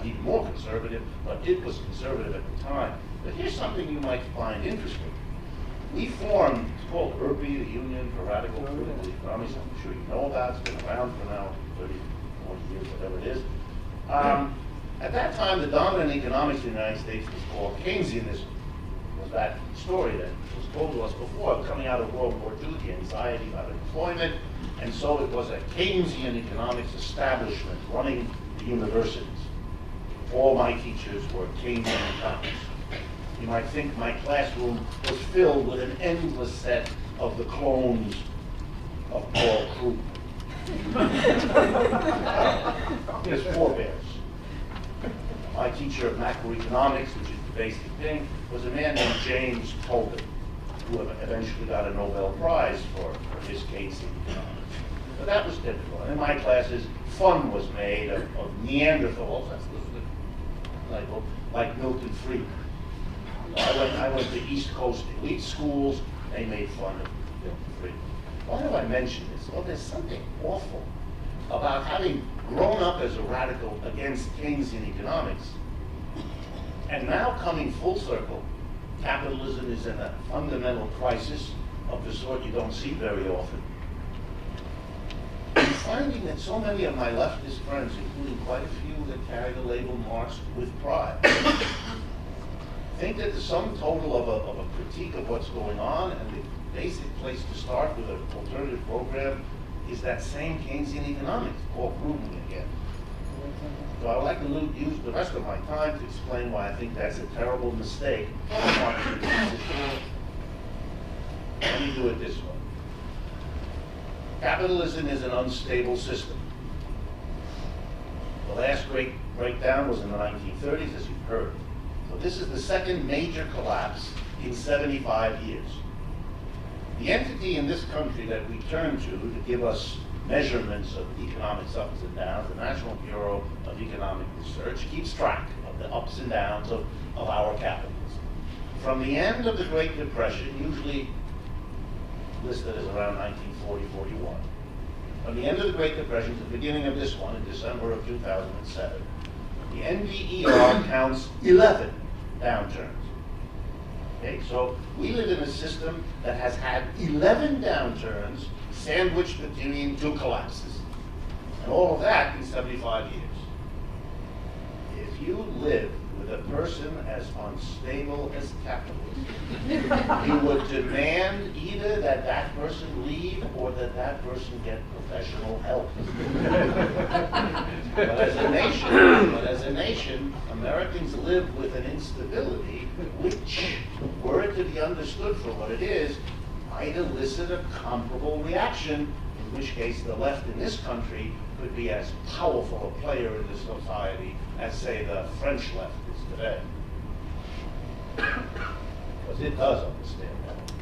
even more conservative, but it was conservative at the time. But here's something you might find interesting. We formed, it's called URPI, the Union for Radical Political Economics. I'm sure you know about. It's been around for now 30, 40 years, whatever it is. At that time, the dominant economics in the United States was called Keynesianism. Was that story that was told to us before, coming out of World War II, the anxiety about employment, and so it was a Keynesian economics establishment running the universities. All my teachers were Keynesian economists. You might think my classroom was filled with an endless set of the clones of Paul Krugman. His forebears. My teacher of macroeconomics, which is the basic thing, was a man named James Tobin, who eventually got a Nobel Prize for his case in economics. But that was typical. And in my classes, fun was made of Neanderthals, that's the label, like Milton Friedman. I went to East Coast elite schools. They made fun of Milton Friedman. Why do I mention this? Well, there's something awful about having grown up as a radical against Keynesian economics, and now coming full circle, capitalism is in a fundamental crisis of the sort you don't see very often. I'm finding that so many of my leftist friends, including quite a few that carry the label Marx with pride, think that the sum total of a critique of what's going on, and the basic place to start with an alternative program is that same Keynesian economics, Paul Krugman again. So I would like to use the rest of my time to explain why I think that's a terrible mistake. Let me do it this way. Capitalism is an unstable system. The last great breakdown was in the 1930s, as you've heard. So this is the second major collapse in 75 years. The entity in this country that we turn to give us measurements of economic ups and downs, the National Bureau of Economic Research, keeps track of the ups and downs of our capitalism. From the end of the Great Depression, usually listed as around 1940-41, from the end of the Great Depression to the beginning of this one in December of 2007, the NBER counts 11 downturns. Okay, so we live in a system that has had 11 downturns sandwiched between two collapses. And all of that in 75 years. If you live with a person as unstable as capitalism, you would demand either that that person leave or that that person get professional help. But as a nation, Americans live with an instability which, were it to be understood for what it is, might elicit a comparable reaction, in which case the left in this country could be as powerful a player in this society as, say, the French left is today. Because it does understand that.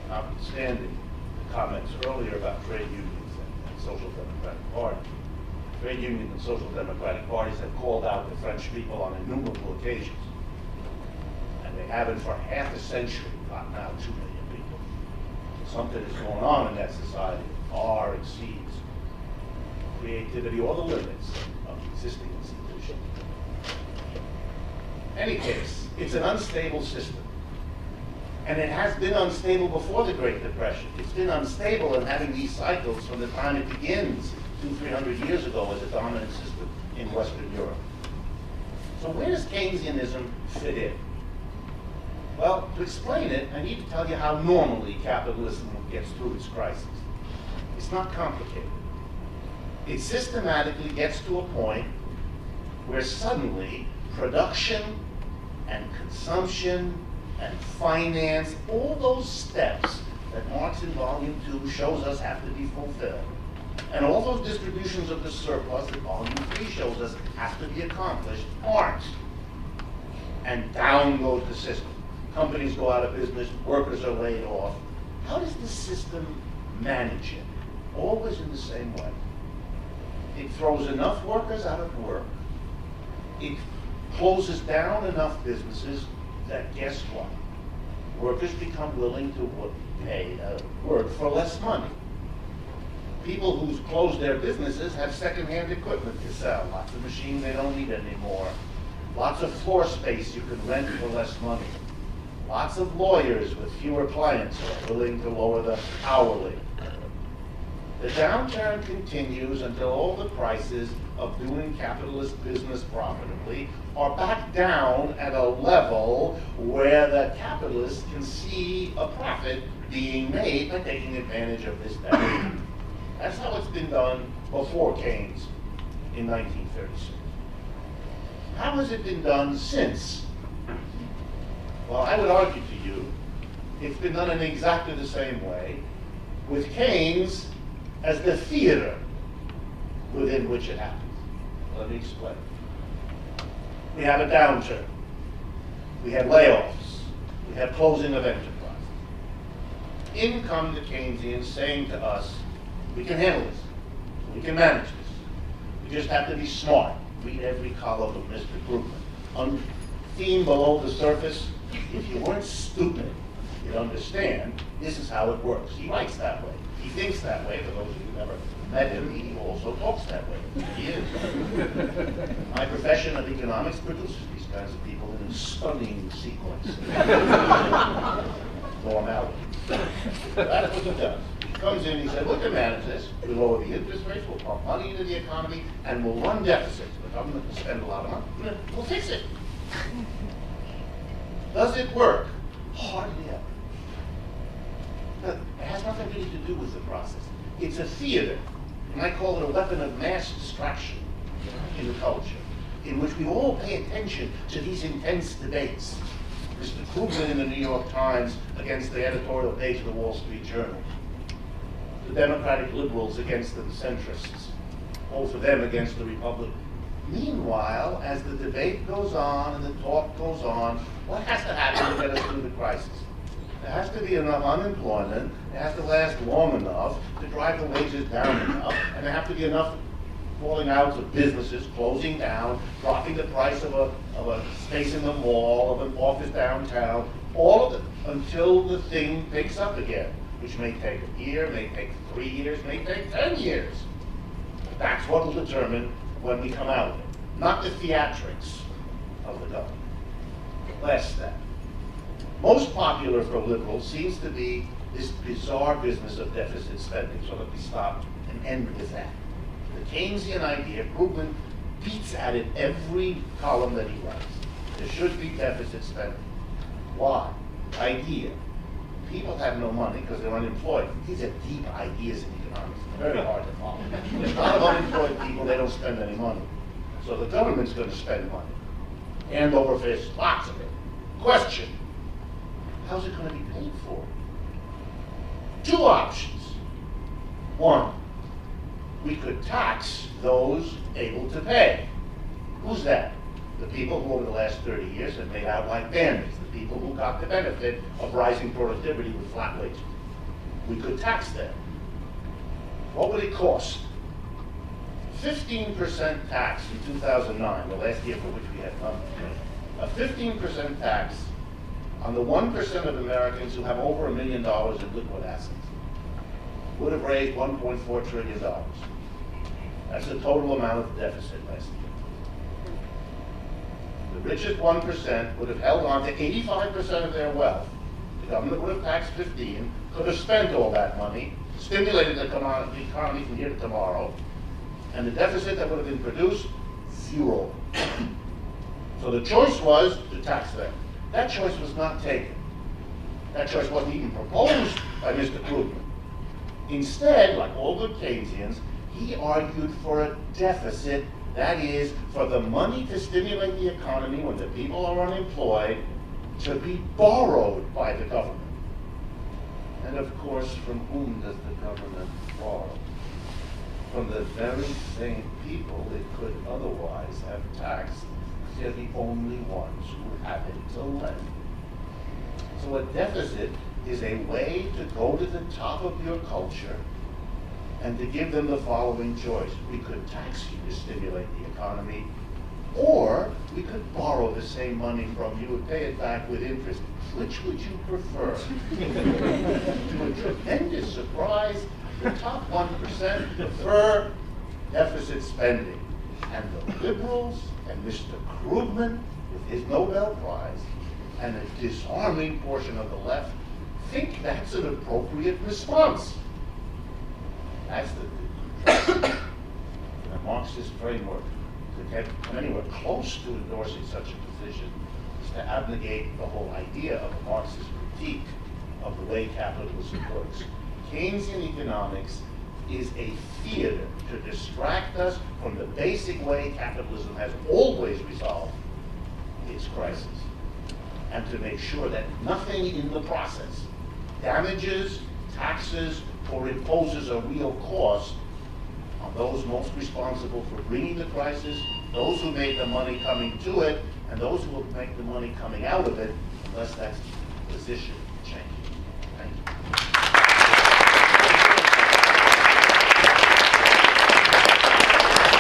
Notwithstanding the comments earlier about trade unions and social democratic parties. Trade unions and social democratic parties have called out the French people on innumerable occasions. And they haven't for half a century gotten out 2 million people. Something is going on in that society that far exceeds creativity or the limits of existing institutions. In any case, it's an unstable system. And it has been unstable before the Great Depression. It's been unstable in having these cycles from the time it begins 200-300 years ago as a dominant system in Western Europe. So where does Keynesianism fit in? Well, to explain it, I need to tell you how normally capitalism gets through its crisis. It's not complicated. It systematically gets to a point where suddenly production and consumption and finance, all those steps that Marx in Volume 2 shows us have to be fulfilled, and all those distributions of the surplus that Volume 3 shows us have to be accomplished, aren't. And down goes the system. Companies go out of business, workers are laid off. How does the system manage it? Always in the same way. It throws enough workers out of work. It closes down enough businesses that, guess what? Workers become willing to work for less money. People who close their businesses have second-hand equipment to sell. Lots of machines they don't need anymore. Lots of floor space you can rent for less money. Lots of lawyers with fewer clients who are willing to lower the hourly. The downturn continues until all the prices of doing capitalist business profitably are back down at a level where the capitalist can see a profit being made by taking advantage of this downturn. That's how it's been done before Keynes in 1936. How has it been done since? Well, I would argue to you, it's been done in exactly the same way, with Keynes as the theater within which it happens. Let me explain. We have a downturn. We have layoffs. We have closing of enterprises. In come the Keynesians saying to us, we can handle this. We can manage this. We just have to be smart. Read every column of Mr. Krugman. Theme below the surface, if you weren't stupid, you'd understand this is how it works. He writes that way. He thinks that way. For those of you who never met him, he also talks that way. He is. My profession of economics produces these kinds of people in a stunning sequence. Normality. That's what he does. He comes in, he says, we can manage this. We lower the interest rates, we'll pump money into the economy, and we'll run deficits. The government will spend a lot of money. We'll fix it. Does it work? Hardly ever. But it has nothing really to do with the process. It's a theater, and I call it a weapon of mass distraction in the culture, in which we all pay attention to these intense debates. Mr. Krugman in the New York Times against the editorial page of the Wall Street Journal. The Democratic liberals against the centrists. Both of them against the Republicans. Meanwhile, as the debate goes on and the talk goes on, what has to happen to get us through the crisis? There has to be enough unemployment, it has to last long enough to drive the wages down enough, and there have to be enough falling out of businesses, closing down, dropping the price of a space in the mall, of an office downtown, all of it, until the thing picks up again, which may take a year, may take 3 years, may take 10 years. That's what will determine when we come out of it, not the theatrics of the government. Last step. Most popular for liberals seems to be this bizarre business of deficit spending. So let me stop and end with that. The Keynesian idea, Krugman beats at it every column that he writes. There should be deficit spending. Why? Idea. People have no money because they're unemployed. These are deep ideas in economics. Very hard to follow. There's a lot of unemployed people, they don't spend any money. So the government's going to spend money. Hand over fist, lots of it. Question. How's it going to be paid for? Two options. One, we could tax those able to pay. Who's that? The people who over the last 30 years have made out like bandits, the people who got the benefit of rising productivity with flat wages. We could tax them. What would it cost? 15% tax in 2009, the last year for which we had none. A 15% tax on the 1% of Americans who have over $1 million in liquid assets would have raised $1.4 trillion. That's the total amount of deficit last year. The richest 1% would have held on to 85% of their wealth. The government would have taxed 15, could have spent all that money, stimulated the economy from here to tomorrow, and the deficit that would have been produced, zero. So the choice was to tax them. That choice was not taken. That choice wasn't even proposed by Mr. Krugman. Instead, like all good Keynesians, he argued for a deficit, that is, for the money to stimulate the economy when the people are unemployed, to be borrowed by the government. And of course, from whom does the government borrow? From the very same people it could otherwise have taxed. They're the only ones who have it to lend. So a deficit is a way to go to the top of your culture and to give them the following choice. We could tax you to stimulate the economy, or we could borrow the same money from you and pay it back with interest. Which would you prefer? To a tremendous surprise, The top 1% prefer deficit spending. And the liberals and Mr. Krugman, with his Nobel Prize, and a disarming portion of the left, think that's an appropriate response. That's the Marxist framework. To come anywhere close to endorsing such a position is to abnegate the whole idea of a Marxist critique of the way capitalism works. Keynesian economics is a theater to distract us from the basic way capitalism has always resolved its crisis, and to make sure that nothing in the process damages, taxes, or imposes a real cost on those most responsible for bringing the crisis, those who made the money coming to it, and those who will make the money coming out of it, unless that's the position